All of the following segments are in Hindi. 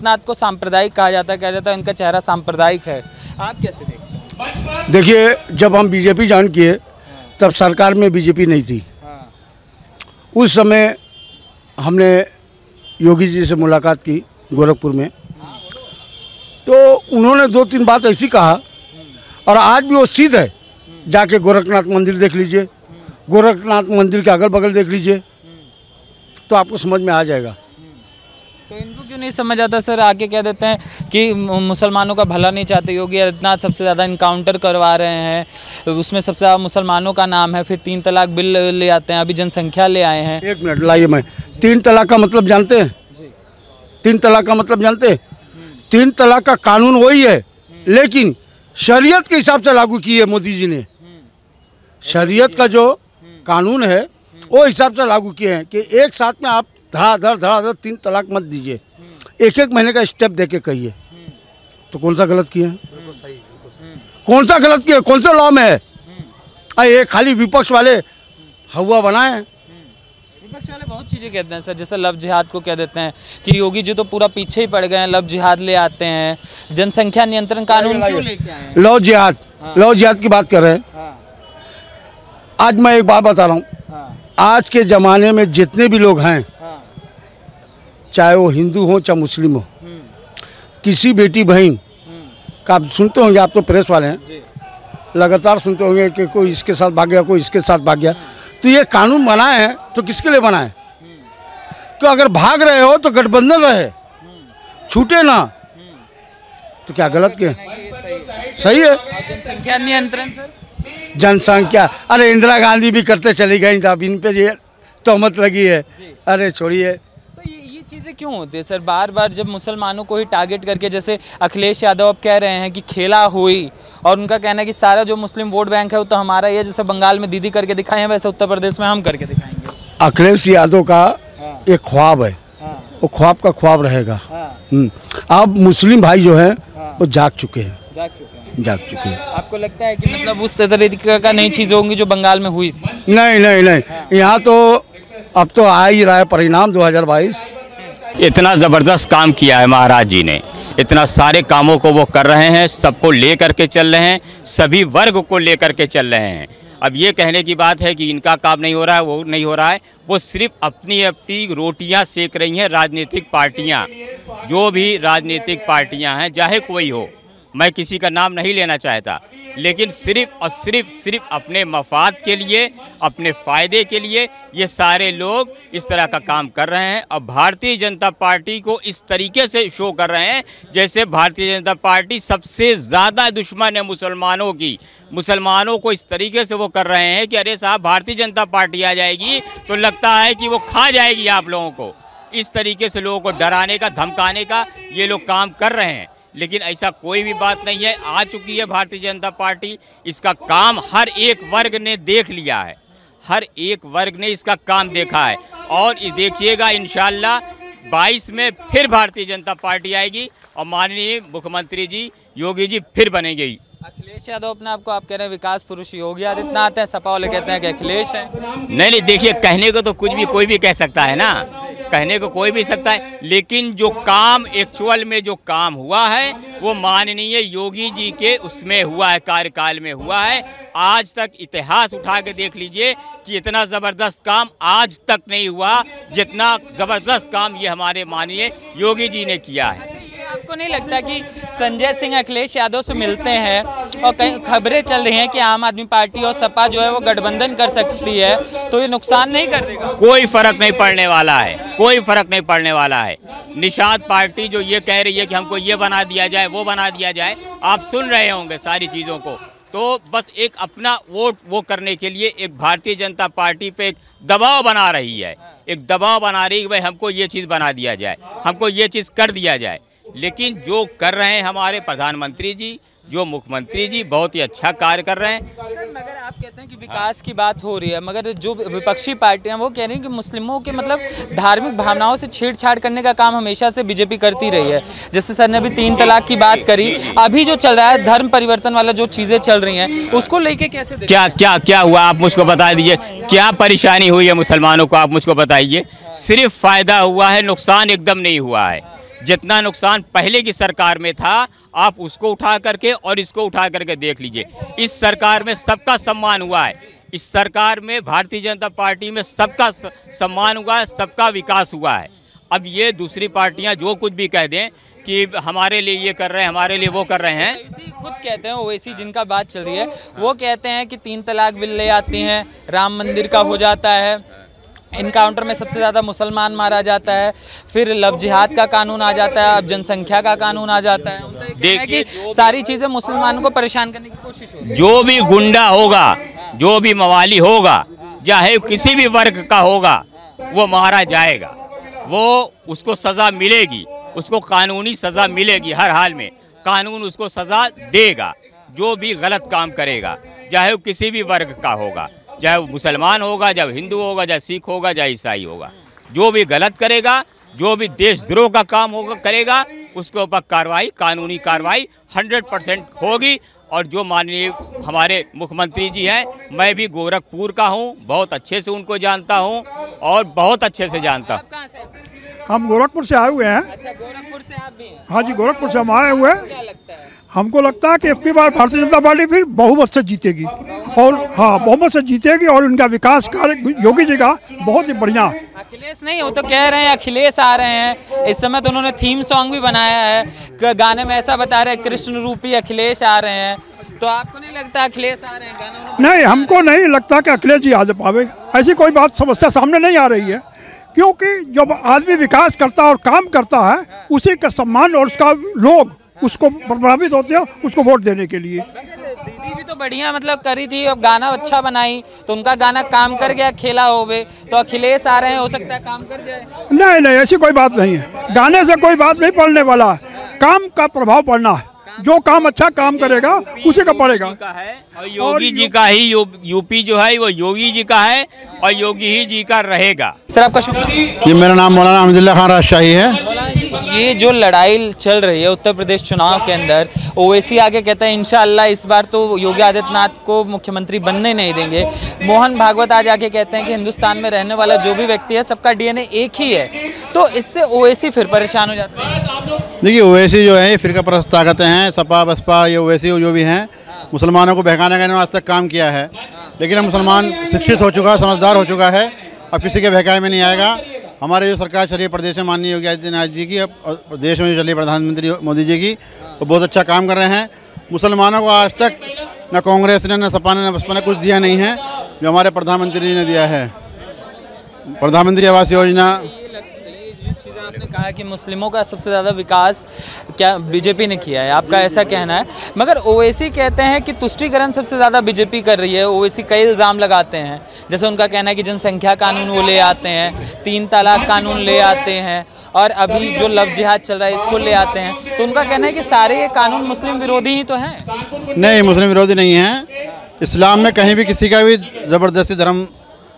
आदित्यनाथ को सांप्रदायिक कहा जाता है उनका चेहरा सांप्रदायिक है, आप कैसे देखते हैं? देखिए, जब हम बीजेपी ज्वाइन किए तब सरकार में बीजेपी नहीं थी। उस समय हमने योगी जी से मुलाकात की गोरखपुर में, तो उन्होंने 2-3 बात ऐसी कहा और आज भी वो सिद्ध है। जाके गोरखनाथ मंदिर देख लीजिए, गोरखनाथ मंदिर के अगल बगल देख लीजिए, तो आपको समझ में आ जाएगा। तो इनको क्यों नहीं समझ आता सर? आके कह देते हैं कि मुसलमानों का भला नहीं चाहते योगी आदित्यनाथ, सबसे ज़्यादा इनकाउंटर करवा रहे हैं, उसमें सबसे ज़्यादा मुसलमानों का नाम है, फिर 3 तलाक बिल ले आते हैं, अभी जनसंख्या ले आए हैं। 1 मिनट लाइए, मैं 3 तलाक का मतलब जानते हैं? 3 तलाक का मतलब जानते हैं? 3 तलाक का कानून वही है, लेकिन शरीयत के हिसाब से लागू की है मोदी जी ने। शरीयत का जो कानून है वो हिसाब से लागू किए हैं कि एक साथ में आप धड़ाधड़ 3 तलाक मत दीजिए, 1-1 महीने का स्टेप देके कहिए। तो कौन सा गलत किया है? कौन सा गलत किया? कौन सा लॉ में है? ये खाली विपक्ष वाले हवा बनाए। विपक्ष वाले बहुत चीज़ें कहते हैं सर, जैसे लव जिहाद को कह देते हैं कि योगी जी तो पूरा पीछे ही पड़ गए हैं, लव जिहाद ले आते हैं, जनसंख्या नियंत्रण कानून क्यों लेके आए हैं? लव जिहाद की बात कर रहे हैं। आज मैं एक बात बता रहा हूँ, आज के ज़माने में जितने भी लोग हैं, चाहे वो हिंदू हो चाहे मुस्लिम हो, किसी बेटी बहन का आप सुनते होंगे, आप तो प्रेस वाले हैं, लगातार सुनते होंगे कि कोई इसके साथ भाग गया, कोई इसके साथ भाग गया। तो ये कानून बनाए हैं तो किसके लिए बनाए? तो अगर भाग रहे हो तो गठबंधन रहे, छूटे ना। तो क्या गलत किया? सही है। जनसंख्या नियंत्रण सर, जनसंख्या, अरे इंदिरा गांधी भी करते चली गई, अब इन पे ये तहमत लगी है। अरे छोड़िए। तो ये चीज़ें क्यों होती है सर? बार बार जब मुसलमानों को ही टारगेट करके, जैसे अखिलेश यादव अब कह रहे हैं कि खेला हुई, और उनका कहना है कि सारा जो मुस्लिम वोट बैंक है वो तो हमारा ही है, जैसे बंगाल में दीदी करके दिखाए हैं वैसे उत्तर प्रदेश में हम करके दिखाएंगे। अखिलेश यादव का एक ख्वाब है, वो ख्वाब का ख्वाब रहेगा। अब मुस्लिम भाई जो है वो जाग चुके हैं। आपको लगता है कि मतलब उस तरीके का नई चीज़ें होंगी जो बंगाल में हुई थी? नहीं। यहाँ तो अब तो आ ही रहा है परिणाम 2022। इतना ज़बरदस्त काम किया है महाराज जी ने, इतना सारे कामों को वो कर रहे हैं, सबको ले करके चल रहे हैं, सभी वर्ग को ले करके चल रहे हैं। अब ये कहने की बात है कि इनका काम नहीं हो रहा है, वो नहीं हो रहा है, वो सिर्फ अपनी अपनी रोटियां सेक रही हैं राजनीतिक पार्टियां। जो भी राजनीतिक पार्टियां हैं, चाहे कोई हो, मैं किसी का नाम नहीं लेना चाहता, लेकिन सिर्फ और सिर्फ अपने मफाद के लिए, अपने फ़ायदे के लिए ये सारे लोग इस तरह का काम कर रहे हैं। और भारतीय जनता पार्टी को इस तरीके से शो कर रहे हैं जैसे भारतीय जनता पार्टी सबसे ज़्यादा दुश्मन है मुसलमानों की। मुसलमानों को इस तरीके से वो कर रहे हैं कि अरे साहब, भारतीय जनता पार्टी आ जाएगी तो लगता है कि वो खा जाएगी आप लोगों को। इस तरीके से लोगों को डराने का, धमकाने का ये लोग काम कर रहे हैं, लेकिन ऐसा कोई भी बात नहीं है। आ चुकी है भारतीय जनता पार्टी, इसका काम हर एक वर्ग ने देख लिया है, हर एक वर्ग ने इसका काम देखा है। और देखिएगा इंशाअल्लाह 22 में फिर भारतीय जनता पार्टी आएगी और माननीय मुख्यमंत्री जी योगी जी फिर बनेंगे। अखिलेश यादव अपने आपको आप कह रहे हैं विकास पुरुष योगी आदित्यनाथ हैं, सपा वाले कहते हैं कि अखिलेश है। नहीं, देखिए, कहने को तो कुछ भी कोई भी कह सकता है ना, कहने को कोई भी सकता है, लेकिन जो काम एक्चुअल में जो काम हुआ है वो माननीय योगी जी के उसमें हुआ है, कार्यकाल में हुआ है। आज तक इतिहास उठा के देख लीजिए कि इतना ज़बरदस्त काम आज तक नहीं हुआ जितना ज़बरदस्त काम ये हमारे माननीय योगी जी ने किया है। आपको नहीं लगता कि संजय सिंह अखिलेश यादव से मिलते हैं और कई खबरें चल रही हैं कि आम आदमी पार्टी और सपा जो है वो गठबंधन कर सकती है, तो ये नुकसान नहीं कर देगा? कोई फर्क नहीं पड़ने वाला है, कोई फर्क नहीं पड़ने वाला है। निषाद पार्टी जो ये कह रही है कि हमको ये बना दिया जाए, वो बना दिया जाए, आप सुन रहे होंगे सारी चीज़ों को, तो बस एक अपना वोट वो करने के लिए एक भारतीय जनता पार्टी पे एक दबाव बना रही है, एक दबाव बना रही है कि भाई हमको ये चीज़ बना दिया जाए, हमको ये चीज़ कर दिया जाए। लेकिन जो कर रहे हैं हमारे प्रधानमंत्री जी, जो मुख्यमंत्री जी बहुत ही अच्छा कार्य कर रहे हैं। सर, मगर आप कहते हैं कि विकास की बात हो रही है, मगर जो विपक्षी पार्टियां वो कह रही हैं कि मुस्लिमों के मतलब धार्मिक भावनाओं से छेड़छाड़ करने का काम हमेशा से बीजेपी करती रही है। जैसे सर ने अभी 3 तलाक की बात करी, अभी जो चल रहा है धर्म परिवर्तन वाला जो चीज़ें चल रही हैं उसको लेके कैसे देखते हैं? क्या हुआ, आप मुझको बता दीजिए, क्या परेशानी हुई है मुसलमानों को, आप मुझको बताइए। सिर्फ फ़ायदा हुआ है, नुकसान एकदम नहीं हुआ है। जितना नुकसान पहले की सरकार में था, आप उसको उठा करके और इसको उठा करके देख लीजिए। इस सरकार में सबका सम्मान हुआ है, इस सरकार में भारतीय जनता पार्टी में सबका सम्मान हुआ है, सबका विकास हुआ है। अब ये दूसरी पार्टियां जो कुछ भी कह दें कि हमारे लिए ये कर रहे हैं, हमारे लिए वो कर रहे हैं, खुद कहते हैं ओवैसी जिनका बात चल रही है, वो कहते हैं कि 3 तलाक बिल ले आती हैं, राम मंदिर का हो जाता है, इनकाउंटर में सबसे ज़्यादा मुसलमान मारा जाता है, फिर लव जिहाद का कानून आ जाता है, अब जनसंख्या का कानून आ जाता है। उनका ये कहना है कि सारी चीज़ें मुसलमानों को परेशान करने की कोशिश हो रही है। जो भी गुंडा होगा, जो भी मवाली होगा, चाहे किसी भी वर्ग का होगा, वो मारा जाएगा, वो उसको सज़ा मिलेगी, उसको कानूनी सज़ा मिलेगी, हर हाल में कानून उसको सज़ा देगा। जो भी गलत काम करेगा, चाहे वो किसी भी वर्ग का होगा, चाहे वो मुसलमान होगा, चाहे हिंदू होगा, चाहे सिख होगा, चाहे ईसाई होगा, जो भी गलत करेगा, जो भी देशद्रोह का काम होगा करेगा, उसके ऊपर कार्रवाई, कानूनी कार्रवाई 100% होगी। और जो माननीय हमारे मुख्यमंत्री जी हैं, मैं भी गोरखपुर का हूं, बहुत अच्छे से उनको जानता हूं और बहुत अच्छे से जानता हूं। हम गोरखपुर से आए हुए हैं। अच्छा, गोरखपुर से आप भी हैं? हाँ जी, गोरखपुर से हम आए हुए हैं। क्या लगता है? हमको लगता है कि अब की बार भारतीय जनता पार्टी फिर बहुमत से जीतेगी, और हाँ, बहुमत से जीतेगी, और उनका विकास कार्य योगी जी का बहुत ही बढ़िया। अखिलेश नहीं, वो तो कह रहे हैं अखिलेश आ रहे हैं, इस समय तो उन्होंने थीम सॉन्ग भी बनाया है, गाने में ऐसा बता रहे हैं कृष्ण रूपी अखिलेश आ रहे हैं। तो आपको नहीं लगता अखिलेश आ रहे हैं? गाना नहीं, हमको नहीं लगता कि अखिलेश जी आ पावे, ऐसी कोई बात समस्या सामने नहीं आ रही है, क्योंकि जब आदमी विकास करता है और काम करता है, उसी का सम्मान और उसका लोग उसको प्रभावित होते हैं उसको वोट देने के लिए। दीदी भी तो बढ़िया मतलब करी थी, अब गाना अच्छा बनाई तो उनका गाना काम कर गया, खेला होवे, तो अखिलेश आ रहे हैं, हो सकता है काम कर जाए। नहीं नहीं, ऐसी कोई बात नहीं है, गाने से कोई बात नहीं पड़ने वाला है, काम का प्रभाव पड़ना है, जो काम अच्छा काम करेगा उसी का पड़ेगा। और योगी जी का ही यूपी जो है वो योगी जी का है और योगी ही जी का रहेगा। सर आपका शुक्रिया। ये मेरा नाम मौलाना अहमदुल्ला खान राजशाही है। मौलाना जी, ये जो लड़ाई चल रही है उत्तर प्रदेश चुनाव के अंदर, ओवैसी आगे कहता है इंशाअल्लाह इस बार तो योगी आदित्यनाथ को मुख्यमंत्री बनने नहीं देंगे। मोहन भागवत आज आके कहते हैं कि हिंदुस्तान में रहने वाला जो भी व्यक्ति है सबका डीएनए एक ही है, तो इससे ओवैसी फिर परेशान हो जाते हैं। देखिए, ओवैसी जो है ये फिरका परस्त ताकतें हैं, सपा बसपा, ये ओवैसी जो भी हैं, मुसलमानों को बहकाने का इन्होंने आज तक काम किया है, लेकिन अब मुसलमान शिक्षित हो चुका है, समझदार हो चुका है, अब किसी के बहकाए में नहीं आएगा। हमारे जो सरकार चली है प्रदेश में माननीय योगी आदित्यनाथ जी की, अब प्रदेश में जो चली प्रधानमंत्री मोदी जी की, वो बहुत अच्छा काम कर रहे हैं। मुसलमानों को आज तक न कांग्रेस ने, न सपा ने, न बसपा ने कुछ दिया नहीं है जो हमारे प्रधानमंत्री जी ने दिया है। प्रधानमंत्री आवास योजना, आपने कहा कि मुस्लिमों का सबसे ज़्यादा विकास क्या बीजेपी ने किया है, आपका ऐसा कहना है, मगर ओवैसी कहते हैं कि तुष्टीकरण सबसे ज़्यादा बीजेपी कर रही है। ओवैसी कई इल्ज़ाम लगाते हैं, जैसे उनका कहना है कि जनसंख्या कानून वो ले आते हैं, 3 तलाक कानून ले आते हैं, और अभी जो लव जिहाद चल रहा है इसको ले आते हैं, तो उनका कहना है कि सारे ये कानून मुस्लिम विरोधी ही तो हैं। नहीं, मुस्लिम विरोधी नहीं है। इस्लाम में कहीं भी किसी का भी ज़बरदस्ती धर्म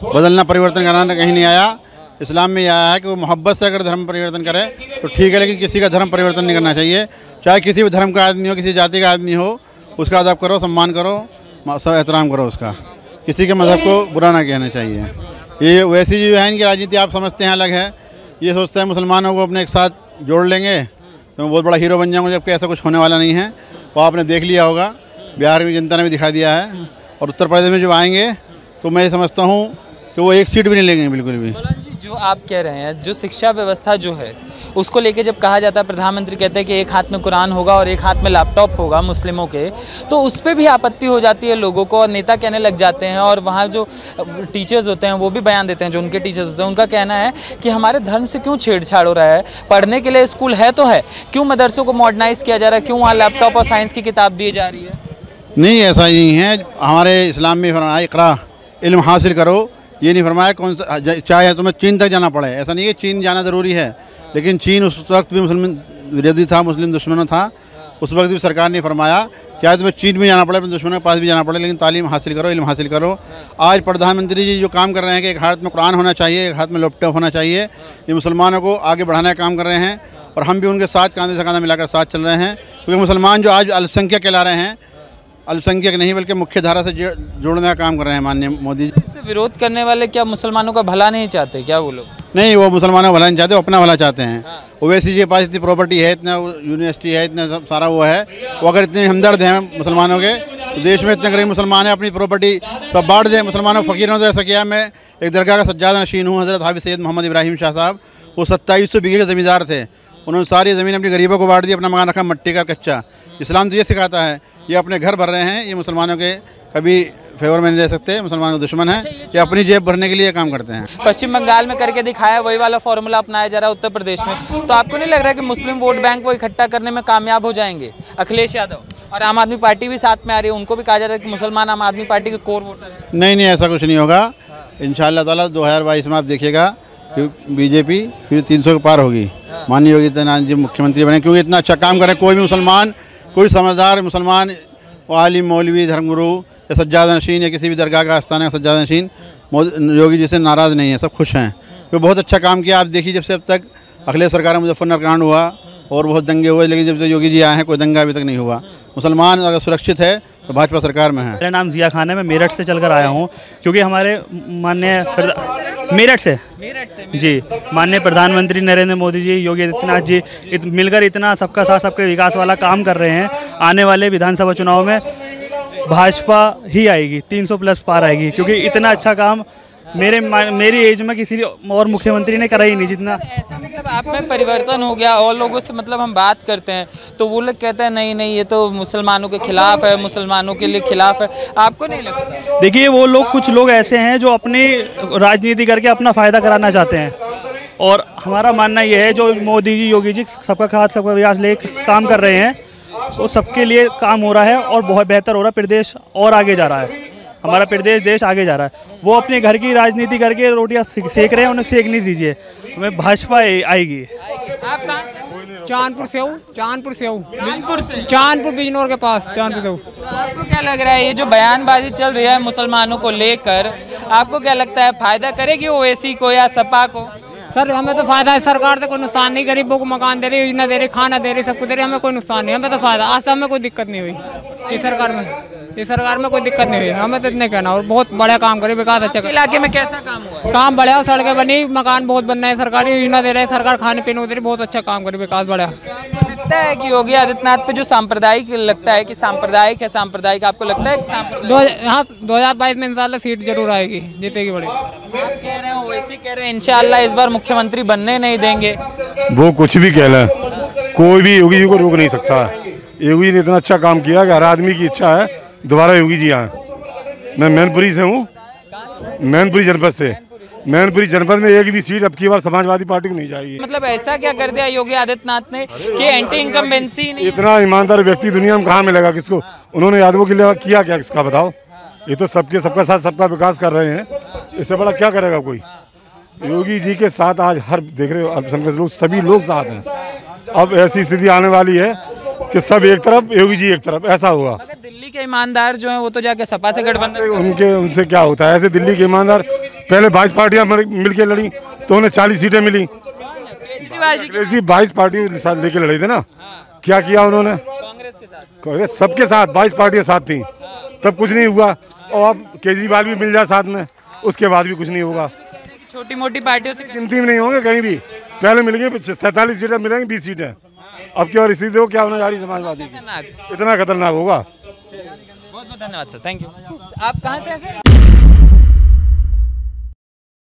बदलना, परिवर्तन कराना कहीं नहीं आया। इस्लाम में यह आया है कि वो मोहब्बत से अगर धर्म परिवर्तन करे तो ठीक है, लेकिन किसी का धर्म परिवर्तन नहीं करना चाहिए। चाहे किसी भी धर्म का आदमी हो, किसी जाति का आदमी हो, उसका अदब करो, सम्मान करो, सब एहतराम करो उसका, किसी के मज़हब को बुरा ना कहना चाहिए। ये वैसी जो है इनकी राजनीति आप समझते हैं अलग है, ये सोचते हैं मुसलमानों को अपने एक साथ जोड़ लेंगे तो मैं बहुत बड़ा हीरो बन जाऊँगा, जबकि ऐसा कुछ होने वाला नहीं है। वो आपने देख लिया होगा, बिहार की जनता ने भी दिखा दिया है, और उत्तर प्रदेश में जब आएंगे तो मैं ये समझता हूँ कि वो एक सीट भी नहीं लेंगे बिल्कुल भी। जो आप कह रहे हैं, जो शिक्षा व्यवस्था जो है उसको लेके जब कहा जाता है, प्रधानमंत्री कहते हैं कि एक हाथ में कुरान होगा और एक हाथ में लैपटॉप होगा मुस्लिमों के, तो उस पर भी आपत्ति हो जाती है लोगों को, और नेता कहने लग जाते हैं, और वहाँ जो टीचर्स होते हैं वो भी बयान देते हैं, जो उनके टीचर्स होते हैं उनका कहना है कि हमारे धर्म से क्यों छेड़छाड़ हो रहा है, पढ़ने के लिए स्कूल है तो है, क्यों मदरसों को मॉडर्नाइज किया जा रहा है, क्यों वहाँ लैपटॉप और साइंस की किताब दी जा रही है। नहीं, ऐसा नहीं है। हमारे इस्लाम में फरमाया इक़रा, इल्म हासिल करो, ये नहीं फरमाया कौन सा चाहे तुम्हें चीन तक जाना पड़े। ऐसा नहीं है चीन जाना ज़रूरी है, लेकिन चीन उस वक्त भी मुस्लिम विरोधी था, मुस्लिम दुश्मन था, उस वक्त भी सरकार ने फरमाया चाहे तुम्हें चीन भी जाना पड़े, अपने दुश्मनों के पास भी जाना पड़े, लेकिन तालीम हासिल करो, इल्म हासिल करो। आज प्रधानमंत्री जी जो काम कर रहे हैं कि एक हाथ में कुरान होना चाहिए, एक हाथ में लैपटॉप होना चाहिए, ये मुसलमानों को आगे बढ़ाने का काम कर रहे हैं, और हम भी उनके साथ कंधे से कंधा मिलाकर साथ चल रहे हैं, क्योंकि मुसलमान जो आज अल्पसंख्यक कहला रहे हैं, अल्पसंख्यक नहीं बल्कि मुख्य धारा से जोड़ने का काम कर रहे हैं माननीय मोदी जी। इससे विरोध करने वाले क्या मुसलमानों का भला नहीं चाहते क्या वो लोग? नहीं, वो मुसलमानों का भला नहीं चाहते, वो अपना भला चाहते हैं। ओवैसी के पास इतनी प्रॉपर्टी है, इतना यूनिवर्सिटी है, इतना सारा वो है, वो अगर इतने हमदर्द हैं मुसलमानों के, तो देश में इतने गरीब मुसलमान हैं, अपनी प्रॉपर्टी सब बांट दें मुसलमानों फ़कीरों। तो ऐसा किया, मैं एक दरगाह का सज्जाद नशीन हूँ, हज़रत हाफिज़ सैयद मोहम्मद इब्राहिम शाह साहब, वो 2700 बीघे के ज़मींदार थे। उन्होंने सारी ज़मीन अपनी गरीबों को बांट दी, अपना मकान रखा मट्टी का कच्चा। इस्लाम तो ये सिखाता है, ये अपने घर भर रहे हैं, ये मुसलमानों के कभी फेवर में नहीं रह सकते, मुसलमानों के दुश्मन हैं, ये अपनी जेब भरने के लिए काम करते हैं। पश्चिम बंगाल में करके दिखाया, वही वाला फॉर्मूला अपनाया जा रहा है उत्तर प्रदेश में। तो आपको नहीं लग रहा है कि मुस्लिम वोट बैंक को इकट्ठा करने में कामयाब हो जाएंगे अखिलेश यादव? और आम आदमी पार्टी भी साथ में आ रही है, उनको भी कहा जा रहा है कि मुसलमान आम आदमी पार्टी के कोर वोटर है। नहीं, ऐसा कुछ नहीं होगा। इंशाअल्लाह ताला 2022 में आप देखिएगा कि बीजेपी फिर 300 के पार होगी। माननीय योगी आदित्यनाथ जी मुख्यमंत्री बने, क्योंकि इतना अच्छा काम करें। कोई भी मुसलमान, कोई समझदार मुसलमान, आलिम, मौलवी, धर्मगुरु या सज्जाद नशीन या किसी भी दरगाह का आस्थान है सज्जाद नशीन, योगी जी से नाराज़ नहीं है, सब खुश हैं। तो बहुत अच्छा काम किया। आप देखिए, जब से अब तक अखिलेश सरकार में मुजफ्फरनगर कांड हुआ और बहुत दंगे हुए, लेकिन जब से योगी जी आए हैं कोई दंगा अभी तक नहीं हुआ। मुसलमान अगर सुरक्षित है तो भाजपा सरकार में है। मेरा नाम जिया खान है, मैं मेरठ से चलकर आया हूँ, क्योंकि हमारे माननीय मेरठ से जी माननीय प्रधानमंत्री नरेंद्र मोदी जी, योगी आदित्यनाथ जी मिलकर इतना सबका साथ सबके विकास वाला काम कर रहे हैं। आने वाले विधानसभा चुनाव में भाजपा ही आएगी, 300 प्लस पार आएगी, क्योंकि इतना अच्छा काम मेरी एज में किसी और मुख्यमंत्री ने करा ही नहीं जितना। ऐसा मतलब आप में परिवर्तन हो गया, और लोगों से मतलब हम बात करते हैं तो वो लोग कहते हैं नहीं ये तो मुसलमानों के खिलाफ है, मुसलमानों के लिए खिलाफ है। आपको नहीं लगता? देखिए, वो लोग, कुछ लोग ऐसे हैं जो अपनी राजनीति करके अपना फ़ायदा कराना चाहते हैं, और हमारा मानना ये है जो मोदी जी, योगी जी सबका साथ सबका विकास ले काम कर रहे हैं, वो सबके लिए काम हो रहा है और बहुत बेहतर हो रहा है। प्रदेश और आगे जा रहा है, हमारा प्रदेश देश आगे जा रहा है। वो अपने घर की राजनीति करके रोटियां सेक रहे हैं, उन्हें सेक नहीं दीजिए, हमें भाजपा आएगी। आप कहाँ से? चांदपुर से हूँ, चांदपुर से चांदपुर बिजनौर के पास, चांदपुर से हूँ। तो आपको क्या लग रहा है ये जो बयानबाजी चल रही है मुसलमानों को लेकर, आपको क्या लगता है फायदा करेगी ओवैसी को या सपा को? सर हमें तो फायदा है, सरकार तो कोई नुकसान नहीं, गरीबों को मकान दे रही, योजना दे रही, खाना दे रही, सब कुछ दे रही, हमें कोई नुकसान नहीं, हमें तो फायदा। आज से हमें कोई दिक्कत नहीं हुई इस सरकार में कोई दिक्कत नहीं हुई, हमें तो इतने कहना। और बहुत बड़ा काम करे, विकास अच्छा करे। इलाके में कैसा काम हुआ है? काम बढ़िया, सड़कें बनी, मकान बहुत बन रहे हैं, सरकारी योजना दे रहे हैं, सरकार खाने पीने को दे रही, बहुत अच्छा काम करे, विकास बढ़िया। लगता है कि योगी आदित्यनाथ पे जो सांप्रदायिक लगता है कि सांप्रदायिक है, सांप्रदायिक आपको लगता है कि हाँ 2022 में इंशाल्लाह सीट जरूर आएगी, जीतेगी बड़ी। आप कह रहे हो, वैसे कह रहे हैं इंशाल्लाह इस बार मुख्यमंत्री बनने नहीं देंगे। वो कुछ भी कह लें, कोई भी योगी जी को रोक नहीं सकता। योगी ने इतना अच्छा काम किया कि हर आदमी की इच्छा है दोबारा योगी जी आए। मैं मैनपुरी से हूँ, मैनपुरी जनपद से। मैनपुरी जनपद में एक भी सीट अब की बार समाजवादी पार्टी को नहीं जाएगी। मतलब ऐसा क्या कर दिया योगी आदित्यनाथ ने कि एंटी इनकम्बेंसी नहीं? इतना ईमानदार व्यक्ति दुनिया में कहाँ मिलेगा किसको? उन्होंने यादवों के लिए किया क्या किसका बताओ? ये तो सबका साथ सबका विकास कर रहे हैं, इससे बड़ा क्या करेगा कोई? योगी जी के साथ आज हर देख रहे हो अल्पसंख्यक लोग, सभी लोग साथ हैं। अब ऐसी स्थिति आने वाली है कि सब एक तरफ, योगी जी एक तरफ, ऐसा हुआ। मगर दिल्ली के ईमानदार जो हैं वो तो जाके सपा से गठबंधन उनसे क्या होता है? ऐसे दिल्ली के ईमानदार पहले 22 पार्टियां मिलके लड़ी तो उन्हें 40 सीटें मिली। केजरीवाल जी 22 पार्टी साथ लेके लड़े थे ना, क्या किया उन्होंने? कांग्रेस सबके साथ 22 पार्टियां साथ थी, तब कुछ नहीं हुआ। और अब केजरीवाल भी मिल जाए साथ में, उसके बाद भी कुछ नहीं होगा। छोटी मोटी पार्टियों से गिनती में नहीं होंगे कहीं भी। पहले मिल गई 47 सीटें, मिलेंगी 20 सीटें। अब क्या स्थिति हो, क्या होना जा रही समाजवादी की? इतना खतरनाक होगा। बहुत बहुत धन्यवाद सर, थैंक यू। आप कहाँ से हैं सर?